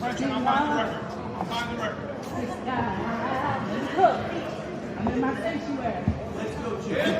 Franchon, I'll find the record. I'll find the record. I'm in my sanctuary. Let's go, Jim.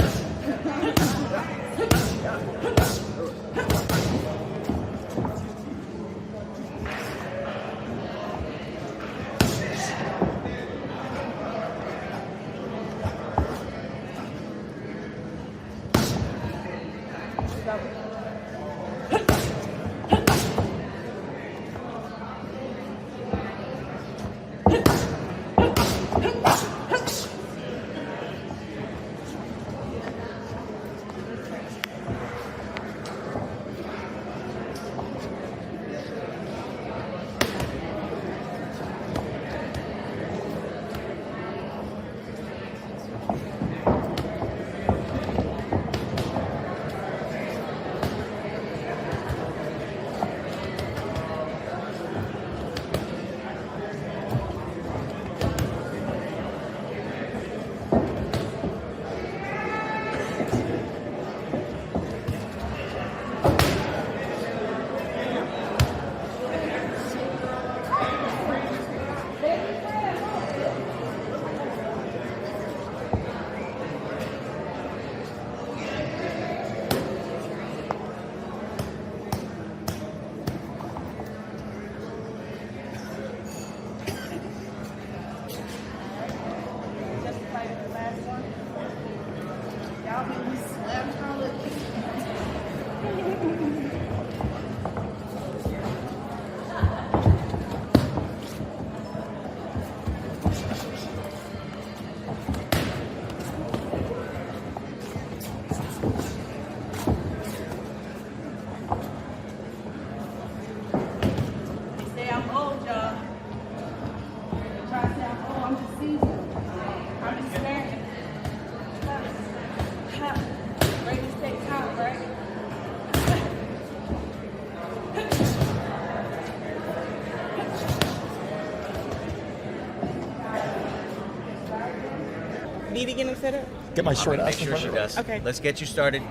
Need to get him set up? Get my shirt out. Make sure she does. Okay. Let's get you started.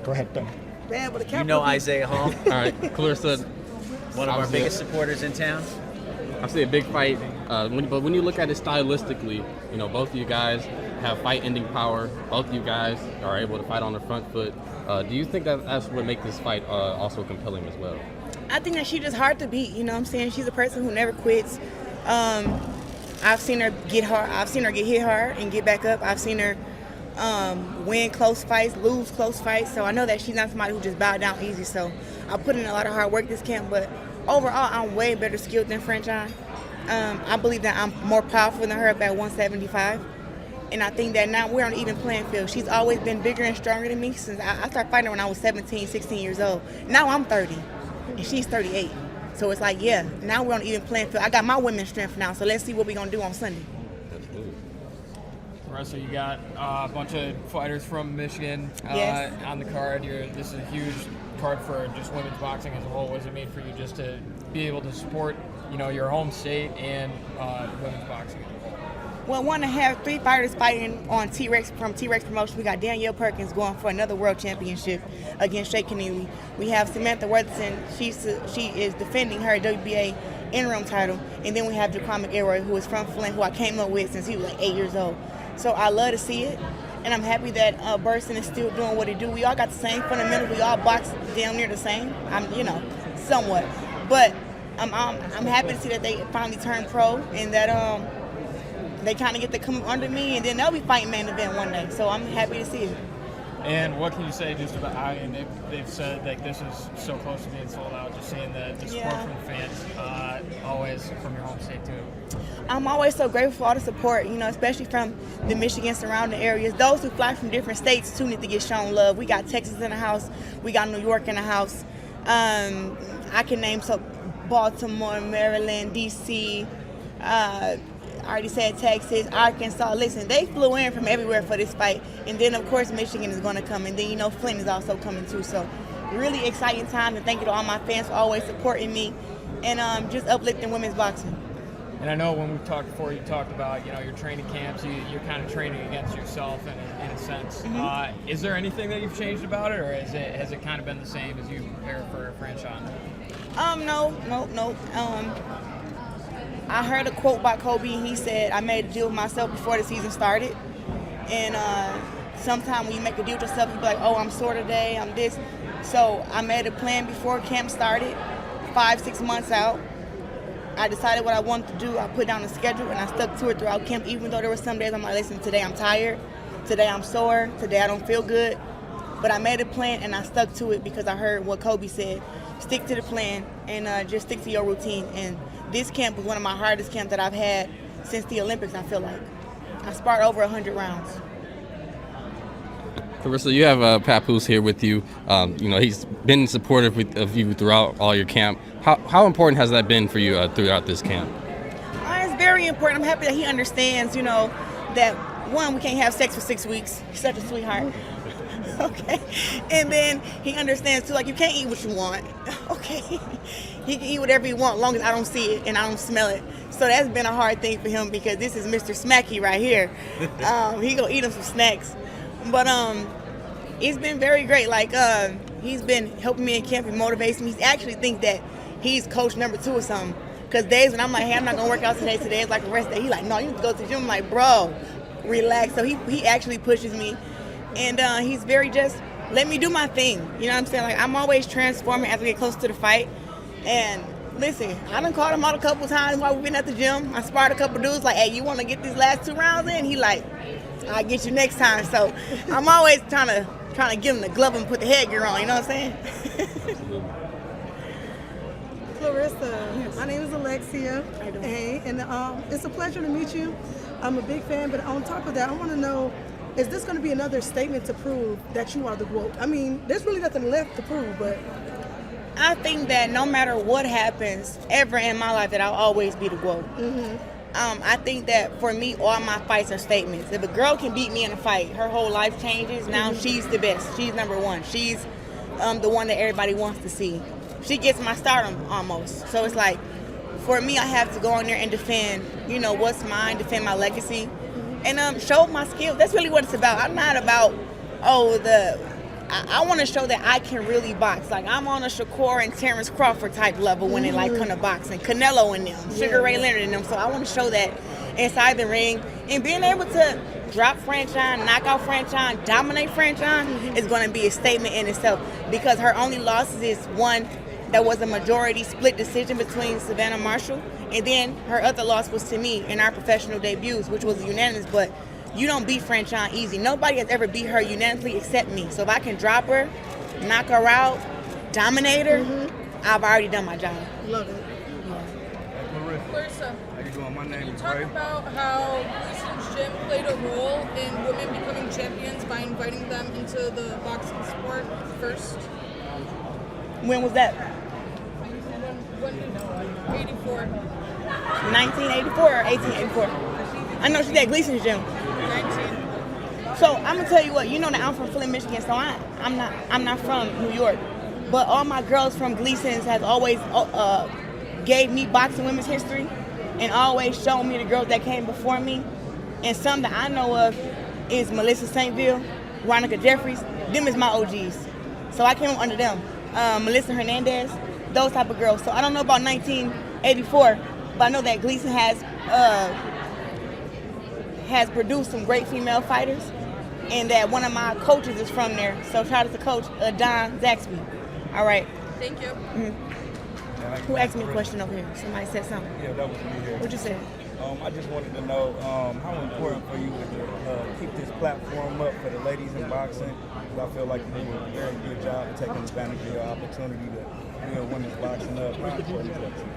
Go ahead, Ben. Bad with a You know Isaiah Hall, All right, Claressa, one of our biggest supporters in town. I see a big fight, but when you look at it stylistically, you know, both of you guys have fight-ending power. Both of you guys are able to fight on the front foot. Do you think that that's what makes this fight also compelling as well? I think that she's just hard to beat. You know what I'm saying? She's a person who never quits. I've seen her get hard. I've seen her get hit hard and get back up. I've seen her win close fights, lose close fights. So I know that she's not somebody who just bowed down easy. So I put in a lot of hard work this camp. But overall, I'm way better skilled than Franchon. I believe that I'm more powerful than her at 175. And I think that now we're on an even playing field. She's always been bigger and stronger than me since I started fighting her when I was 17, 16 years old. Now I'm 30, and she's 38. So it's like, yeah, now we're on an even playing field. I got my women's strength now, so let's see what we're going to do on Sunday. Claressa, you got a bunch of fighters from Michigan Yes. on the card. This is a huge card for just women's boxing as a whole. What does it mean for you just to be able to support, you know, your home state and women's boxing as a whole? Well, one to have 3 fighters fighting on T-Rex from T-Rex Promotion. We got Danielle Perkins going for another world championship against Shay Keneally. We have Samantha Worthington. She is defending her WBA interim title. And then we have Jaquan McElroy, who is from Flint, who I came up with since he was like 8 years old. So I love to see it. And I'm happy that Burson is still doing what he do. We all got the same fundamentals. We all box damn near the same. Somewhat. But I'm happy to see that they finally turned pro and that they kind of get to come under me, and then they'll be fighting main event one day. So I'm happy to see it. And what can you say just about, I mean, they've said like this is so close to being sold out, just seeing the support from the fans, always from your home state too. I'm always so grateful for all the support, you know, especially from the Michigan surrounding areas. Those who fly from different states too need to get shown love. We got Texas in the house, we got New York in the house. I can name Baltimore, Maryland, DC, I already said Texas, Arkansas. Listen, they flew in from everywhere for this fight. And then, of course, Michigan is going to come. And then, you know, Flint is also coming, too. So, really exciting time. And thank you to all my fans for always supporting me and just uplifting women's boxing. And I know when we've talked before, you talked about, you know, your training camps, you're kind of training against yourself in a sense. Mm-hmm. Is there anything that you've changed about it, or has it kind of been the same as you prepare for Franchon? No. I heard a quote by Kobe, and he said, I made a deal with myself before the season started. And sometimes when you make a deal with yourself, you be like, oh, I'm sore today, I'm this. So I made a plan before camp started, 5-6 months out. I decided what I wanted to do. I put down a schedule, and I stuck to it throughout camp, even though there were some days I'm like, listen, today I'm tired, today I'm sore, today I don't feel good. But I made a plan, and I stuck to it because I heard what Kobe said. Stick to the plan, and just stick to your routine. And this camp was one of my hardest camps that I've had since the Olympics, I feel like. I sparred over 100 rounds. Claressa, you have Papoose here with you. He's been supportive of you throughout all your camp. How important has that been for you throughout this camp? It's very important. I'm happy that he understands, that one, we can't have sex for 6 weeks. He's such a sweetheart. Okay. And then he understands too, like, you can't eat what you want. Okay. He can eat whatever he wants as long as I don't see it and I don't smell it. So that's been a hard thing for him because this is Mr. Smacky right here. He gonna eat him some snacks. But it's been very great. Like he's been helping me in camp and motivates me. He actually thinks that he's coach number 2 or something. Because days when I'm like, hey, I'm not gonna work out today is like a rest day. He's like, no, you need to go to the gym. I'm like, bro, relax. So he actually pushes me. And he's very just let me do my thing. You know what I'm saying? Like, I'm always transforming as we get closer to the fight. And listen, I done called him out a couple times while we've been at the gym. I sparred a couple dudes like, hey, you want to get these last 2 rounds in? He like, I'll get you next time. So I'm always trying to give him the glove and put the headgear on. You know what I'm saying? Claressa, my name is Alexia. Hey, and it's a pleasure to meet you. I'm a big fan, but on top of that, I want to know, is this going to be another statement to prove that you are the GOAT? I mean, there's really nothing left to prove, but I think that no matter what happens ever in my life, that I'll always be the GOAT. Mm-hmm. I think that for me, all my fights are statements. If a girl can beat me in a fight, her whole life changes. Now she's the best. She's number 1. She's the one that everybody wants to see. She gets my stardom almost. So it's like, for me, I have to go in there and defend, what's mine, defend my legacy, and show my skills. That's really what it's about. I'm not about, I want to show that I can really box. Like, I'm on a Shakur and Terrence Crawford type level when it come to boxing. Canelo and them, Sugar Ray Leonard and them. So I want to show that inside the ring. And being able to drop Franchon, knock out Franchon, dominate Franchon is going to be a statement in itself. Because her only losses is one that was a majority split decision between Savannah Marshall. And then her other loss was to me in our professional debuts, which was unanimous. But you don't beat Franchon easy. Nobody has ever beat her unanimously except me. So if I can drop her, knock her out, dominate her, I've already done my job. love it. Claressa, How you doing? My name can you is talk Ray. about how Gleason's gym played a role in women becoming champions by inviting them into the boxing sport first? When was that? When 84. 1984 or 1884? I know she's at Gleason's gym. 19. So I'm gonna tell you what, that I'm from Flint, Michigan, so I'm not from New York. But all my girls from Gleason's has always gave me boxing women's history and always shown me the girls that came before me. And some that I know of is Melissa St. Ville, Veronica Jeffries. Them is my OGs. So I came up under them. Melissa Hernandez, those type of girls. So I don't know about 1984, but I know that Gleason has produced some great female fighters, and that one of my coaches is from there. So shout out to Coach Don Zaxby. All right. Thank you. Who asked me a question over here? Somebody said something. Yeah, that was me here. What you say? I just wanted to know how important for you to keep this platform up for the ladies in boxing. Because I feel like you do a very good job of taking advantage of your opportunity to build women's boxing up. How important is that to you?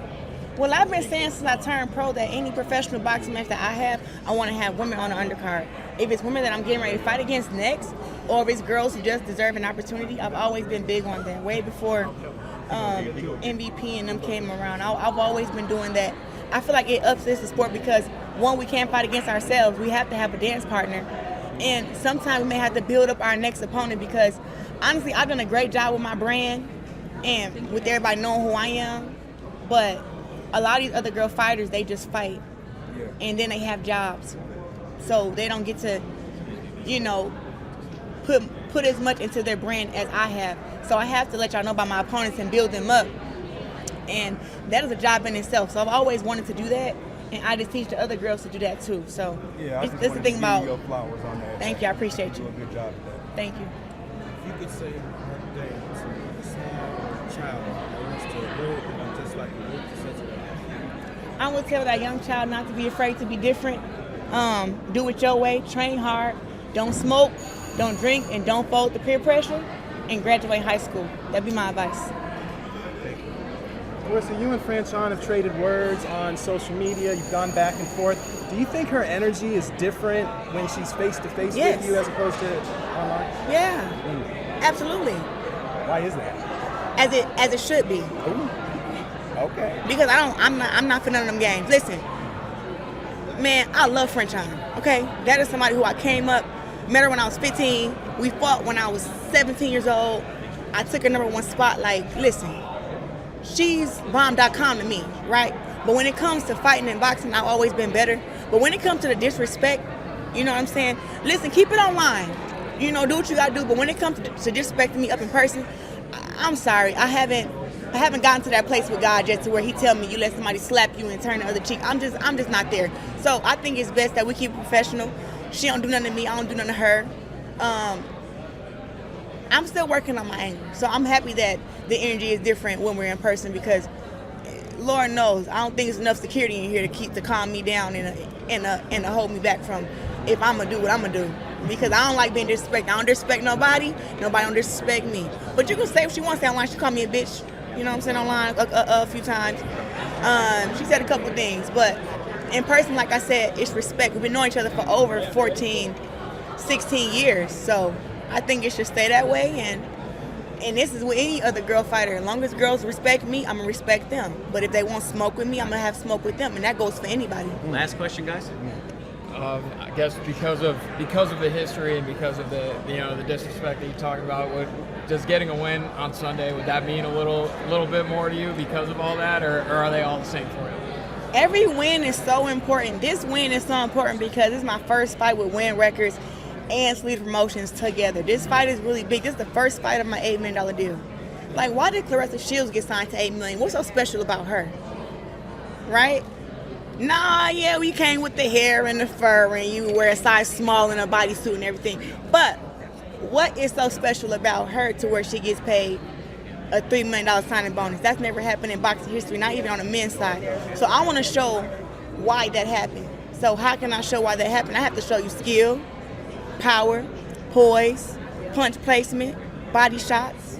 Well, I've been saying since I turned pro that any professional boxing match that I have, I want to have women on the undercard. If it's women that I'm getting ready to fight against next, or if it's girls who just deserve an opportunity, I've always been big on that. Way before MVP and them came around, I've always been doing that. I feel like it upsets the sport because, one, we can't fight against ourselves. We have to have a dance partner. And sometimes we may have to build up our next opponent because, honestly, I've done a great job with my brand and with everybody knowing who I am. But a lot of these other girl fighters, they just fight. And then they have jobs. So they don't get to, put as much into their brand as I have. So I have to let y'all know about my opponents and build them up. And that is a job in itself. So I've always wanted to do that, and I just teach the other girls to do that too. So Yeah, I just that's the wanted thing to about. give you your flowers on that. Thank you, I appreciate You you. do a good job of that. Thank you. If you could say one thing to a small child that wants to live just like you, what would you say to them? I would tell that young child not to be afraid to be different. Do it your way. Train hard. Don't smoke. Don't drink, and don't fold the peer pressure. And graduate high school. That'd be my advice. Claressa, you and Franchon have traded words on social media. You've gone back and forth. Do you think her energy is different when she's face to face Yes. with you as opposed to online? Yeah, absolutely. Why is that? As it should be. Ooh. Okay. Because I'm not for none of them games. Listen, man, I love Franchon. Okay, that is somebody who I came up, met her when I was 15. We fought when I was 17 years old. I took her #1 spot. Like, listen, she's bomb.com to me, right? But when it comes to fighting and boxing, I've always been better. But when it comes to the disrespect, you know what I'm saying? Listen, keep it online. You know, do what you gotta do. But when it comes to disrespecting me up in person, I'm sorry. I haven't gotten to that place with God yet to where He tell me you let somebody slap you and turn the other cheek. I'm just not there. So I think it's best that we keep it professional. She don't do nothing to me. I don't do nothing to her. I'm still working on my anger. So I'm happy that the energy is different when we're in person because Lord knows I don't think there's enough security in here to calm me down and to hold me back from if I'm gonna do what I'm gonna do. Because I don't like being disrespected. I don't disrespect nobody. Nobody don't disrespect me. But you can say what she wants to say online. She called me a bitch. You know what I'm saying, online a few times. She said a couple of things. But in person, like I said, it's respect. We've been knowing each other for over 14, 16 years. So I think it should stay that way. And this is with any other girl fighter. As long as girls respect me, I'm going to respect them. But if they want smoke with me, I'm going to have smoke with them. And that goes for anybody. Last question, guys. I guess because of the history and because of the disrespect that you talked about, just getting a win on Sunday, would that mean a little bit more to you because of all that, or are they all the same for you? Every win is so important. This win is so important because it's my first fight with win records and Sleeve Promotions together. This fight is really big. This is the first fight of my $8 million deal. Like, why did Claressa Shields get signed to $8 million? What's so special about her? Right? Nah, yeah, we came with the hair and the fur and you wear a size small in a bodysuit and everything. But what is so special about her to where she gets paid a $3 million signing bonus? That's never happened in boxing history, not even on the men's side. So I want to show why that happened. So how can I show why that happened? I have to show you skill, power, poise, punch placement, body shots,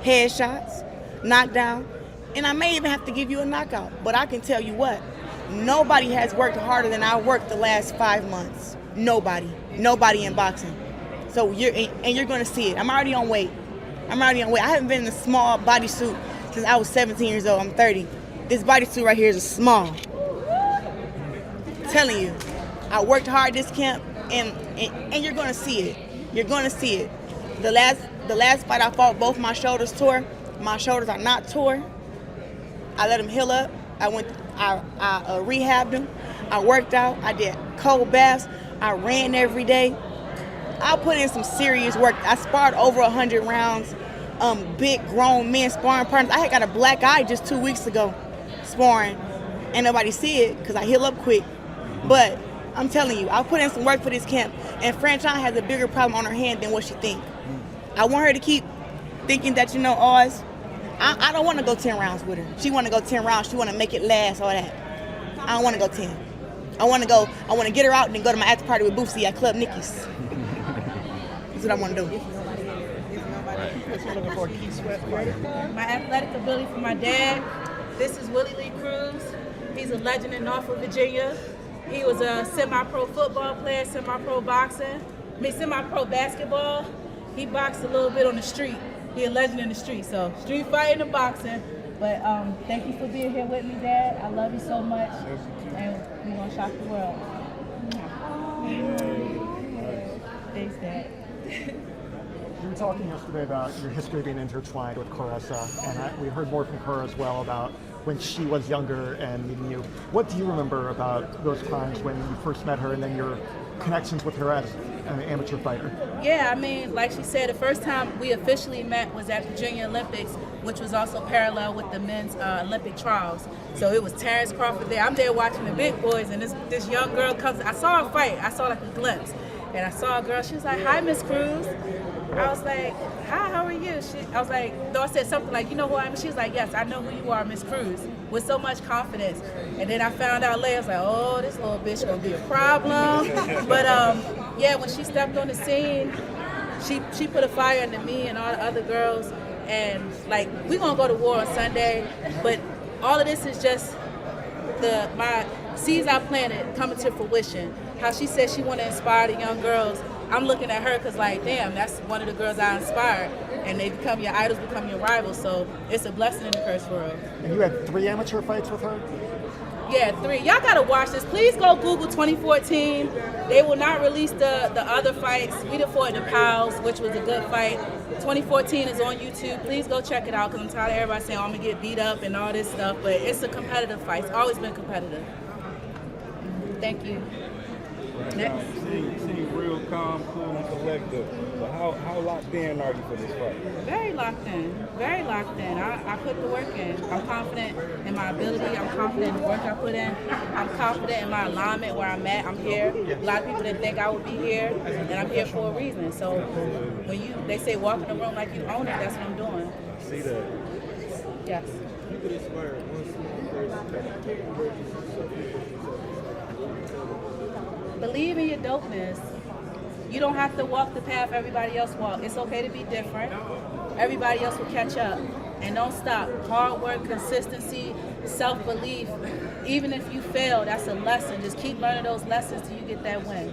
head shots, knockdown, and I may even have to give you a knockout. But I can tell you what, nobody has worked harder than I worked the last 5 months. Nobody in boxing. So you're going to see it. I'm already on weight. I haven't been in a small bodysuit since I was 17 years old. I'm 30. This bodysuit right here is a small. I'm telling you, I worked hard this camp, and you're going to see it. You're going to see it. The last fight I fought, both my shoulders tore. My shoulders are not tore. I let them heal up. I rehabbed them. I worked out. I did cold baths. I ran every day. I put in some serious work. I sparred over 100 rounds. Big grown men sparring partners. I had got a black eye just 2 weeks ago sparring. Ain't nobody see it because I heal up quick. But I'm telling you, I put in some work for this camp. And Franchon has a bigger problem on her hand than what she think. I want her to keep thinking that, Oz, I don't want to go 10 rounds with her. She want to go 10 rounds. She want to make it last, all that. I don't want to go 10. I want to get her out and then go to my after party with Boosie at Club Nicky's. That's what I want to do. My athletic ability for my dad. This is Willie Lee Cruz. He's a legend in Norfolk, Virginia. He was a semi-pro football player, semi-pro basketball. He boxed a little bit on the street. He's a legend in the street. So street fighting and boxing. But thank you for being here with me, Dad. I love you so much. And we're going to shock the world. Thanks, Dad. You were talking yesterday about your history being intertwined with Claressa, and we heard more from her as well about when she was younger and meeting you. What do you remember about those times when you first met her and then your connections with her as an amateur fighter? Yeah, I mean, like she said, the first time we officially met was at the Junior Olympics, which was also parallel with the men's Olympic trials. So it was Terrence Crawford there. I'm there watching the big boys, and this young girl comes. I saw her fight. I saw like a glimpse. And I saw a girl, she was like, "Hi, Miss Cruz." I was like, "Hi, how are you?" I was like, I said something like, "You know who I am?" She was like, "Yes, I know who you are, Miss Cruz," with so much confidence. And then I found out later, I was like, "Oh, this little bitch gonna be a problem." But yeah, when she stepped on the scene, she put a fire into me and all the other girls. And like, we gonna go to war on Sunday, but all of this is just my seeds I planted coming to fruition. How she said she want to inspire the young girls. I'm looking at her because, like, damn, that's one of the girls I inspired. And they become your idols, become your rivals. So it's a blessing in the curse world. And you had 3 amateur fights with her? Yeah, 3. Y'all got to watch this. Please go Google 2014. They will not release the other fights. We done fought the Pals, which was a good fight. 2014 is on YouTube. Please go check it out because I'm tired of everybody saying, "Oh, I'm going to get beat up and all this stuff." But it's a competitive fight. It's always been competitive. Thank you. Next. Seem real calm, cool, and collected. But how locked in are you for this fight? Very locked in. Very locked in. I put the work in. I'm confident in my ability. I'm confident in the work I put in. I'm confident in my alignment where I'm at. I'm here. A lot of people didn't think I would be here, and I'm here for a reason. So when they say walk in the room like you own it, that's what I'm doing. See that? Yes. You could inspire one small person. Believe in your dopeness. You don't have to walk the path everybody else walks. It's okay to be different. Everybody else will catch up. And don't stop. Hard work, consistency, self-belief. Even if you fail, that's a lesson. Just keep learning those lessons till you get that win.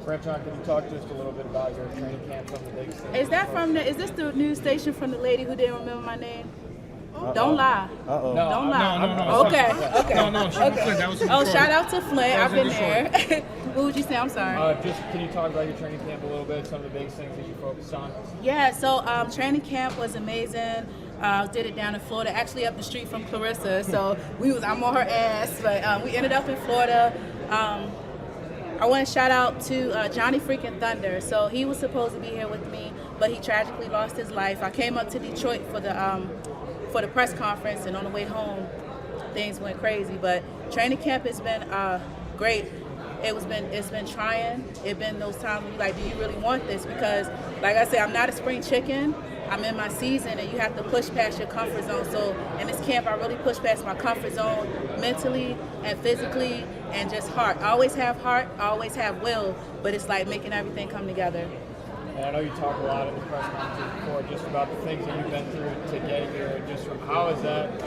Franchon, can you talk just a little bit about your training camp from the big stage? Is this the news station from the lady who didn't remember my name? Don't lie. Uh-oh. Don't lie. No. Okay. No, that was Oh, shout out to Flint. I've been there. What would you say? I'm sorry. Just can you talk about your training camp a little bit, some of the big things that you focused on? Yeah, so training camp was amazing. Did it down in Florida, actually up the street from Claressa. So I'm on her ass, but we ended up in Florida. I want to shout out to Johnny freaking Thunder. So he was supposed to be here with me, but he tragically lost his life. I came up to Detroit for the press conference, and on the way home, things went crazy. But training camp has been great. It's been trying. It's been those times when you're like, do you really want this? Because, like I said, I'm not a spring chicken. I'm in my season, and you have to push past your comfort zone. So in this camp, I really pushed past my comfort zone mentally and physically, and just heart. I always have heart. I always have will, but it's like making everything come together. And I know you talk a lot in the press conference before just about the things that you've been through to get here. Just from how is that?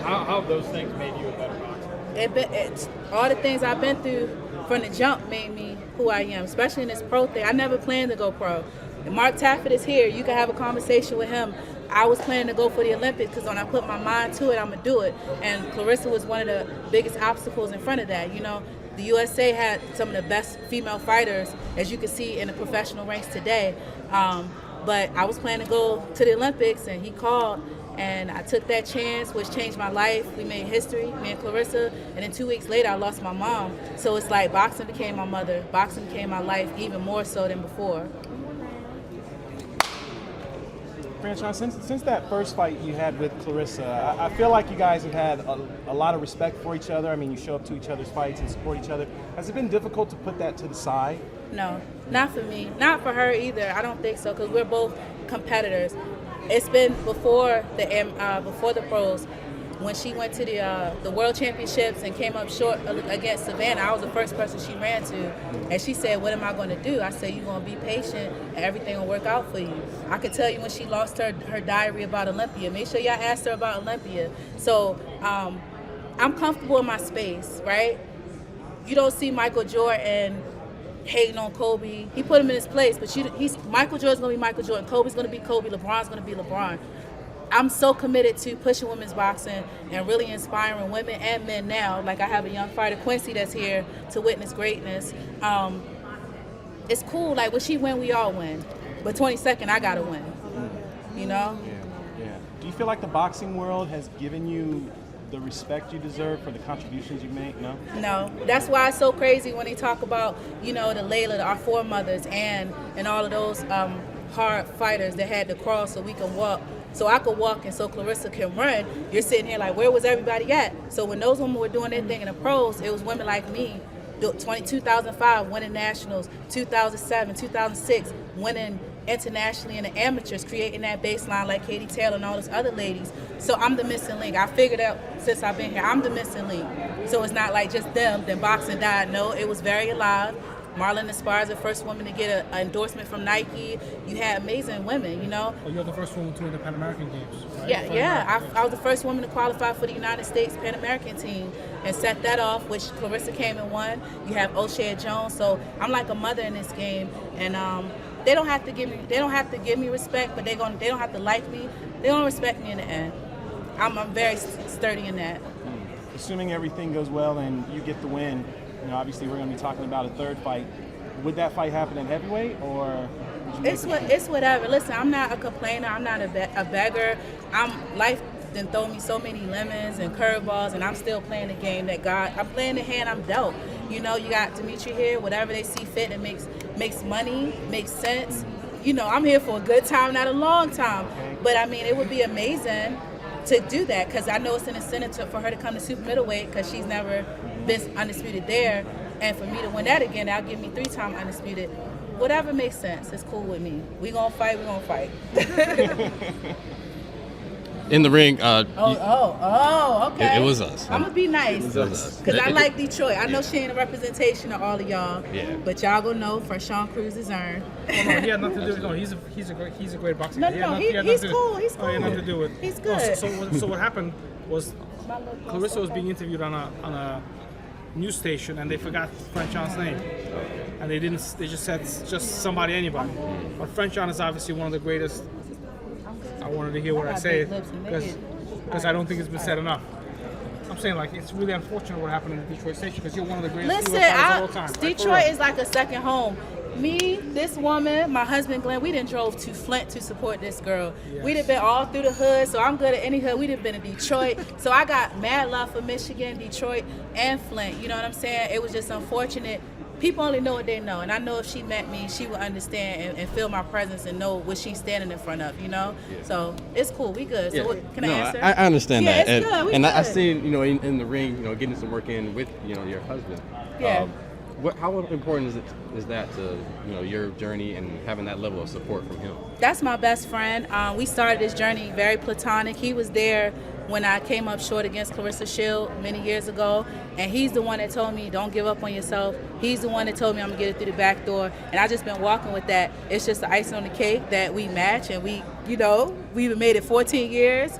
How have those things made you a better boxer? It's all the things I've been through from the jump made me who I am, especially in this pro thing. I never planned to go pro. And Mark Taffet is here. You can have a conversation with him. I was planning to go for the Olympics because when I put my mind to it, I'm going to do it. And Claressa was one of the biggest obstacles in front of that. You know, the USA had some of the best female fighters, as you can see in the professional ranks today. But I was planning to go to the Olympics, and he called, and I took that chance, which changed my life. We made history, me and Claressa, and then 2 weeks later, I lost my mom. So it's like boxing became my mother. Boxing became my life even more so than before. Franchon, since that first fight you had with Claressa, I feel like you guys have had a lot of respect for each other. I mean, you show up to each other's fights and support each other. Has it been difficult to put that to the side? No, not for me. Not for her either. I don't think so, because we're both competitors. It's been before the pros. When she went to the World Championships and came up short against Savannah, I was the first person she ran to. And she said, what am I going to do? I said, you're going to be patient and everything will work out for you. I could tell you when she lost her diary about Olympia. Make sure y'all ask her about Olympia. So I'm comfortable in my space, right? You don't see Michael Jordan hating on Kobe. He put him in his place, but Michael Jordan's going to be Michael Jordan. Kobe's going to be Kobe. LeBron's going to be LeBron. I'm so committed to pushing women's boxing and really inspiring women and men now. Like I have a young fighter, Quincy, that's here to witness greatness. It's cool. Like when she win, we all win. But 22nd, I gotta win. You know? Yeah. Do you feel like the boxing world has given you the respect you deserve for the contributions you make? No? No, that's why it's so crazy when they talk about, the Layla, our foremothers, and all of those hard fighters that had to crawl so we can walk. So I could walk and so Claressa can run. You're sitting here like, where was everybody at? So when those women were doing their thing in the pros, it was women like me, 2005 winning nationals, 2007, 2006 winning internationally in the amateurs, creating that baseline like Katie Taylor and all those other ladies. So I'm the missing link. I figured out since I've been here, I'm the missing link. So it's not like just them, then boxing died. No, it was very alive. Marlon Esparza is the first woman to get an endorsement from Nike. You had amazing women, Well, you're the first woman to win the Pan American Games, right? Yeah. I was the first woman to qualify for the United States Pan American team and set that off, which Claressa came and won. You have O'Shea Jones, so I'm like a mother in this game, and they don't have to give me respect, but they don't have to like me. They don't respect me in the end. I'm very sturdy in that. Assuming everything goes well and you get the win, obviously we're going to be talking about a third fight. Would that fight happen in heavyweight, or? It's whatever. Listen, I'm not a complainer. I'm not a beggar. Life done throw me so many lemons and curveballs, and I'm still playing the game I'm playing the hand I'm dealt. You got Dimitri here. Whatever they see fit that makes money, makes sense. I'm here for a good time, not a long time. But it would be amazing to do that, because I know it's an incentive for her to come to super middleweight, because she's never been undisputed there, and for me to win that again, that'll give me 3-time undisputed. Whatever makes sense, it's cool with me. We gonna fight. In the ring, okay. It was us. I'm gonna be nice, because I like Detroit. I know she ain't a representation of all of y'all, but y'all gonna know Franchon Crews-Dezurn. He had nothing to do with it. He's a great boxer. He's cool. He's cool. He had nothing to do with it. He's good. So what happened was Claressa was being interviewed on a news station, and they forgot Franchon's name, and they just said just anybody. But Franchon is obviously one of the greatest. I wanted to hear what I say, because I don't think it's been said enough. I'm saying, it's really unfortunate what happened in the Detroit station, because you're one of the greatest fighters of all time. Detroit is like a second home. Me, this woman, my husband Glenn, we done drove to Flint to support this girl. Yes. We done been all through the hood, so I'm good at any hood. We done been to Detroit. So I got mad love for Michigan, Detroit, and Flint. You know what I'm saying? It was just unfortunate. People only know what they know, and I know if she met me, she would understand and feel my presence and know what she's standing in front of, Yeah. So it's cool, we good. So can I answer? I understand that. It's good. And I seen, in the ring, getting some work in with, your husband. Yeah. How important is that to, your journey and having that level of support from him? That's my best friend. We started this journey very platonic. He was there when I came up short against Claressa Shields many years ago, and he's the one that told me, don't give up on yourself. He's the one that told me I'm gonna get it through the back door, and I just been walking with that. It's just the icing on the cake that we match, and we've made it 14 years,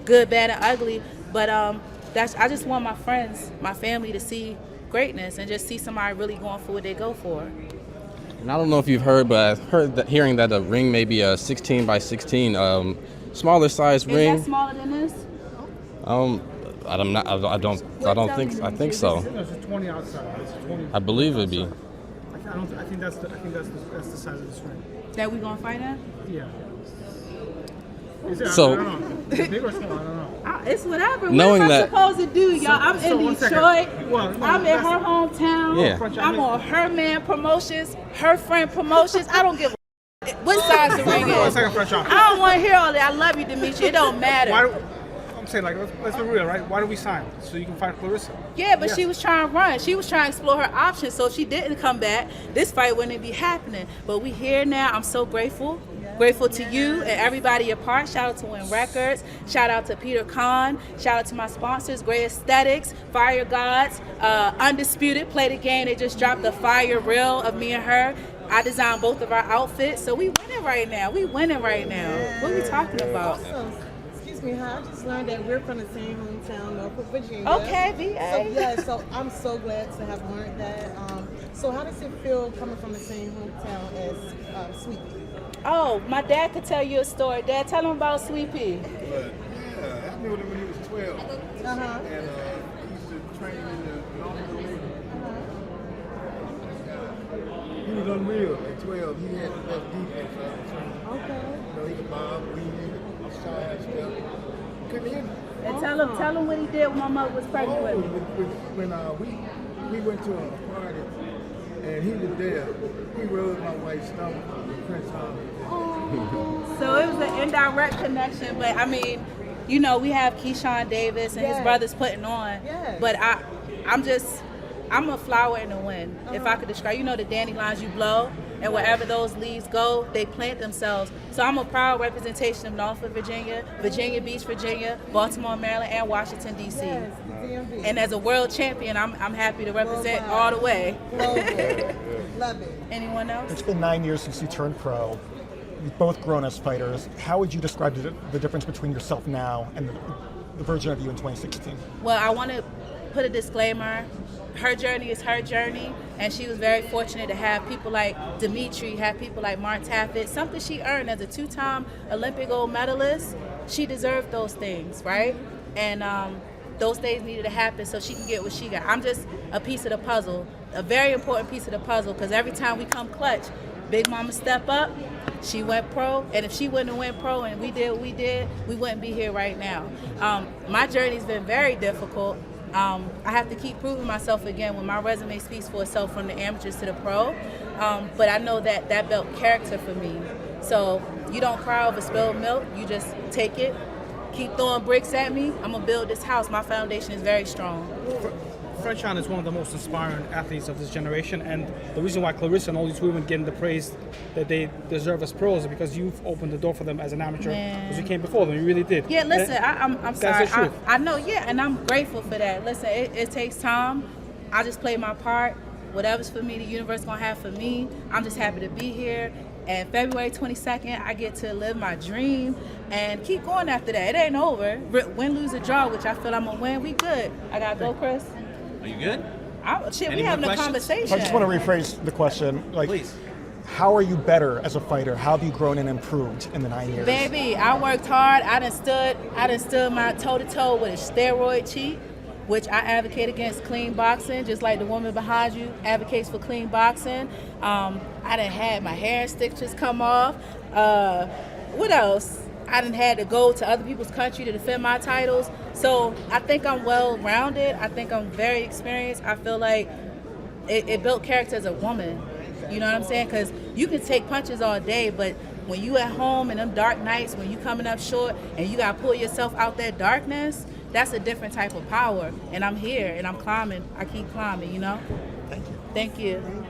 good, bad, and ugly. But I just want my friends, my family to see greatness and just see somebody really going for what they go for. And I don't know if you've heard, but I've hearing that the ring may be a 16 by 16, smaller size ring. Is that smaller than this? I think so. It's 20 outside. It's 20. I believe it'd be. I think that's the size of this ring. That we gonna fight at? Yeah. So, I don't know. Is it big or small? I don't know. It's whatever. Knowing what am I that, supposed to do, y'all? I'm in Detroit. I'm in her hometown. Yeah. I'm on her man promotions, her friend promotions. I don't give a what size the ring is. I don't want to hear all that. I love you, Dimitri. It don't matter. I'm saying, let's be real, right? Why do we sign? So you can fight Claressa. Yeah, but she was trying to run. She was trying to explore her options. So if she didn't come back, this fight wouldn't be happening. But we here now. I'm so grateful. Grateful to you and everybody a part. Shout out to Win Records. Shout out to Peter Kahn. Shout out to my sponsors, Gray Aesthetics, Fire Gods, Undisputed, Play the Game. They just dropped the fire reel of me and her. I designed both of our outfits. So we winning right now. What are we talking about? Excuse me, I just learned that we're from the same hometown, Norfolk, Virginia. Okay, VA. So I'm so glad to have learned that. So how does it feel coming from the same hometown as Sweet Pea? Oh, my dad could tell you a story. Dad, tell him about Sweet Pea. I knew him when he was 12. And he used to train in the laundry. He was unreal at 12. He had the best defense. Okay. He could bob, weave, side step. Couldn't hit him. And tell him what he did when my mother was pregnant with me. When we went to a party and he was there, he rubbed my wife's stomach with Franchon. So it was an indirect connection, but I mean, you know, we have Keyshawn Davis and his brothers putting on. Yes. But I'm a flower in the wind. If I could describe, you know, the dandelions you blow, and wherever those leaves go, they plant themselves. So I'm a proud representation of Norfolk, Virginia, Virginia Beach, Virginia, Baltimore, Maryland, and Washington, D.C. Yes, DMV. And as a world champion, I'm happy to represent all the way. Love it. Anyone else? It's been 9 years since you turned pro. You've both grown as fighters. How would you describe the difference between yourself now and the version of you in 2016? Well, I want to put a disclaimer. Her journey is her journey, and she was very fortunate to have people like Dimitri, have people like Mark Taffet, something she earned as a 2-time Olympic gold medalist. She deserved those things, right? And those things needed to happen so she can get what she got. I'm just a piece of the puzzle, a very important piece of the puzzle, because every time we come clutch, Big Mama step up, she went pro, and if she wouldn't have went pro and we did what we did, we wouldn't be here right now. My journey's been very difficult. I have to keep proving myself again when my resume speaks for itself from the amateurs to the pro. But I know that built character for me. So you don't cry over spilled milk, you just take it, keep throwing bricks at me. I'm gonna build this house. My foundation is very strong. Franchon is one of the most inspiring athletes of this generation, and the reason why Claressa and all these women getting the praise that they deserve as pros is because you've opened the door for them as an amateur. Because you came before them, you really did. Yeah, listen, I'm sorry. That's the truth. I know, yeah, and I'm grateful for that. Listen, it takes time. I just play my part. Whatever's for me, the universe gonna have for me. I'm just happy to be here. And February 22nd, I get to live my dream and keep going after that. It ain't over. Win, lose, or draw, which I feel I'm gonna win. We good. I gotta go, Chris. Are you good? We having a conversation. I just want to rephrase the question. Please. How are you better as a fighter? How have you grown and improved in the 9 years? Baby, I worked hard. I done stood my toe-to-toe with a steroid cheat, which I advocate against clean boxing, just like the woman behind you advocates for clean boxing. I done had my hair stitches come off. What else? I done had to go to other people's country to defend my titles. So I think I'm well-rounded. I think I'm very experienced. I feel like it built character as a woman. You know what I'm saying? Because you can take punches all day, but when you at home in them dark nights, when you coming up short and you got to pull yourself out that darkness, that's a different type of power. And I'm here and I'm climbing. I keep climbing, you know? Thank you. Thank you.